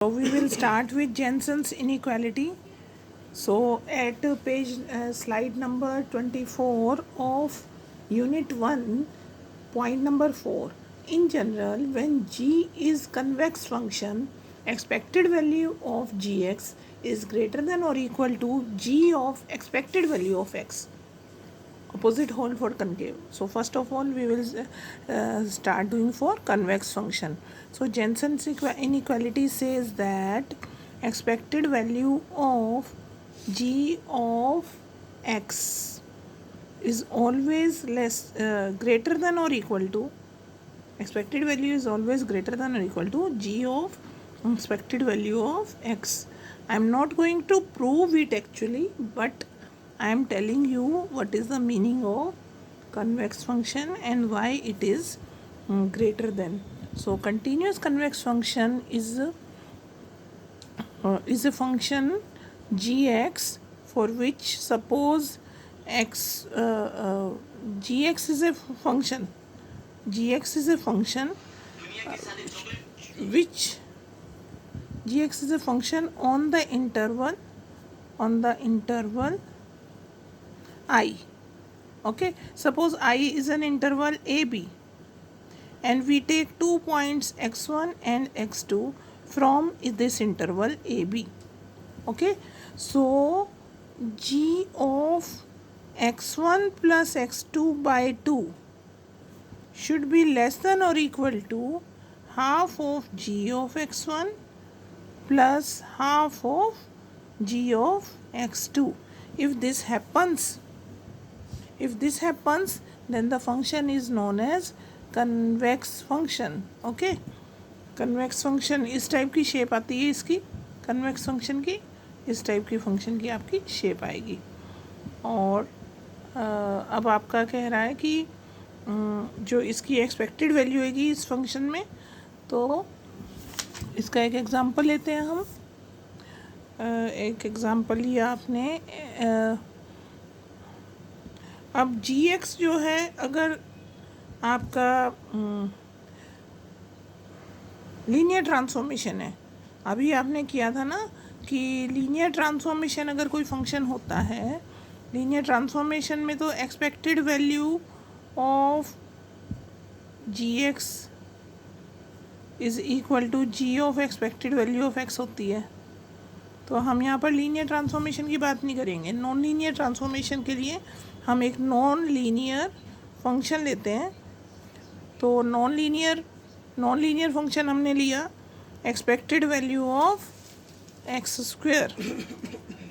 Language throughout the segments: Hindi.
So we will start with Jensen's inequality. So at page slide number 24 of unit 1, point number 4. In general, when g is convex function, expected value of gx is greater than or equal to g of expected value of x. Opposite whole for concave. So first of all we will start doing for convex function. So Jensen's inequality says that expected value of g of x is always greater than or equal to, expected value is always greater than or equal to g of expected value of x. I am not going to prove it actually, but I am telling you what is the meaning of convex function and why it is greater than. So continuous convex function is a function gx for which suppose x gx is a function, gx is a function which gx is a function on the interval I. Okay, suppose I is an interval AB and we take 2 points x1 and x2 from this interval AB. Okay, so g of x1 plus x2 by 2 should be less than or equal to half of g of x1 plus half of g of x2. If this happens, then the function is known as convex function. Okay, convex function इस टाइप की शेप आती है इसकी, convex function की इस टाइप की फंक्शन की आपकी शेप आएगी. और अब आपका कह रहा है कि जो इसकी एक्सपेक्टेड वैल्यू होगी इस फंक्शन में, तो इसका एक एग्जांपल लेते हैं हम. एक एग्जांपल लिया आपने. अब gx जो है, अगर आपका लीनियर ट्रांसफॉर्मेशन है, अभी आपने किया था ना कि लीनियर ट्रांसफॉर्मेशन अगर कोई फंक्शन होता है, लीनियर ट्रांसफॉर्मेशन में तो expected value of gx is equal to g of expected value of x होती है. तो हम यहाँ पर लीनियर ट्रांसफॉर्मेशन की बात नहीं करेंगे. नॉन लीनियर ट्रांसफॉर्मेशन के लिए हम एक नॉन लीनियर फंक्शन लेते हैं. तो नॉन लीनियर फंक्शन हमने लिया expected value of x square,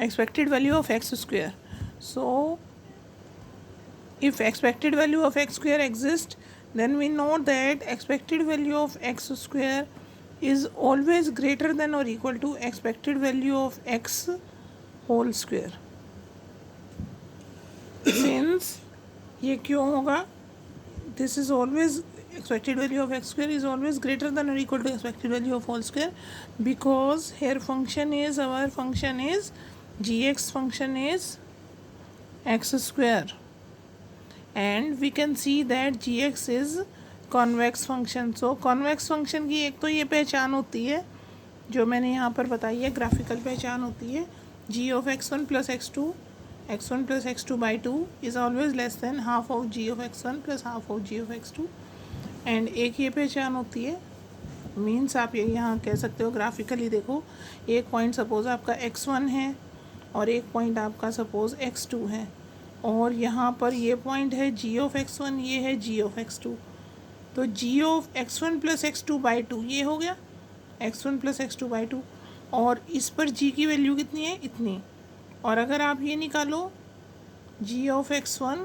expected value of x square. So if expected value of x square exists, then we know that expected value of x square is always greater than or equal to expected value of x whole square. Since ये क्यों होगा, this is always expected value of x square is always greater than or equal to expected value of whole square, because here our function is gx function is x square, and we can see that gx is convex function. So convex function की एक तो ये पहचान होती है जो मैंने यहाँ पर बताई है, ग्राफिकल पहचान होती है, g of x1 plus x2 by 2 is always less than half of g of x1 plus half of g of x2. And एक ये पहचान होती है, मीन्स आप ये यहाँ कह सकते हो ग्राफिकली देखो, एक पॉइंट सपोज़ आपका x1 है और एक पॉइंट आपका सपोज़ x2 है, और यहाँ पर ये पॉइंट है g ऑफ x1, ये है g ऑफ x2. तो g of x1 plus x2 by 2 ये हो गया x1 प्लस x2 बाई 2, और इस पर g की वैल्यू कितनी है, इतनी. और अगर आप ये निकालो g of x1,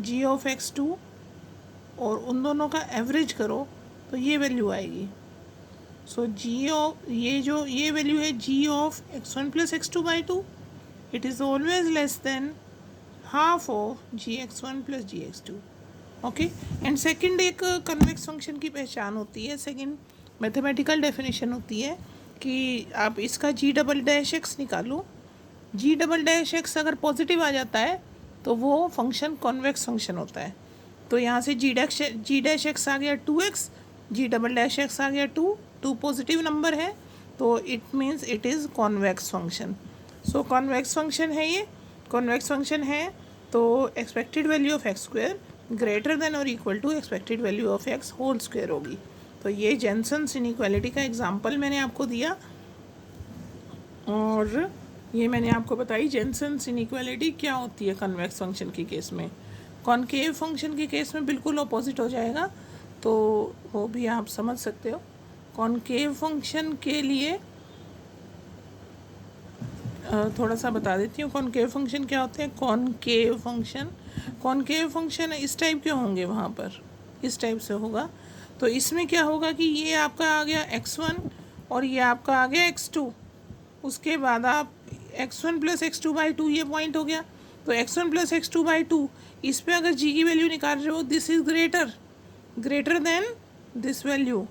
g of x2 और उन दोनों का एवरेज करो तो ये वैल्यू आएगी. सो g ऑफ ये वैल्यू है g of x1 plus x2 by 2, it is always less than half of gx1 plus gx2. Okay. And second एक कन्वेक्स फंक्शन की पहचान होती है, सेकंड मैथमेटिकल डेफिनेशन होती है कि आप इसका g डबल डैश एक्स निकालो. g डबल डैश एक्स अगर पॉजिटिव आ जाता है तो वो फंक्शन कॉन्वेक्स फंक्शन होता है. तो यहाँ से जी डैश एक्स आ गया 2x, g double dash x आ गया 2 पॉजिटिव नंबर है तो it means it is convex function. So convex function है ये, कॉन्वेक्स फंक्शन है तो expected value of x square greater than और equal to expected value of x whole square होगी. तो ये जेनसन्स इनइक्वालिटी का एग्जांपल मैंने आपको दिया और ये मैंने आपको बताई जेनसन्स इनइक्वालिटी क्या होती है कन्वेक्स फंक्शन के केस में. कॉनकेव फंक्शन के केस में बिल्कुल अपोजिट हो जाएगा, तो वो भी आप समझ सकते हो. कॉनकेव फंक्शन के लिए थोड़ा सा बता देती हूँ कॉनकेव फंक्शन क्या होते हैं. कॉनकेव फंक्शन इस टाइप के होंगे, वहाँ पर इस टाइप से होगा. तो इसमें क्या होगा कि ये आपका आ गया x1 और ये आपका आ गया x2. उसके बाद आप x1 प्लस x2/2 ये पॉइंट हो गया. तो x1 प्लस x2/2 इस पे अगर g की वैल्यू निकाल रहे हो, this is greater than this value.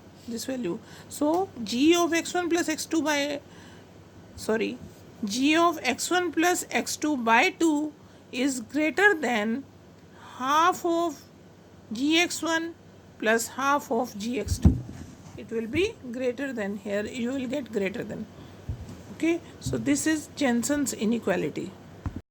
So g of x1 plus x2 is greater than half of gx1 plus half of gx2. It will be greater than, here you will get greater than. Okay, so this is Jensen's inequality.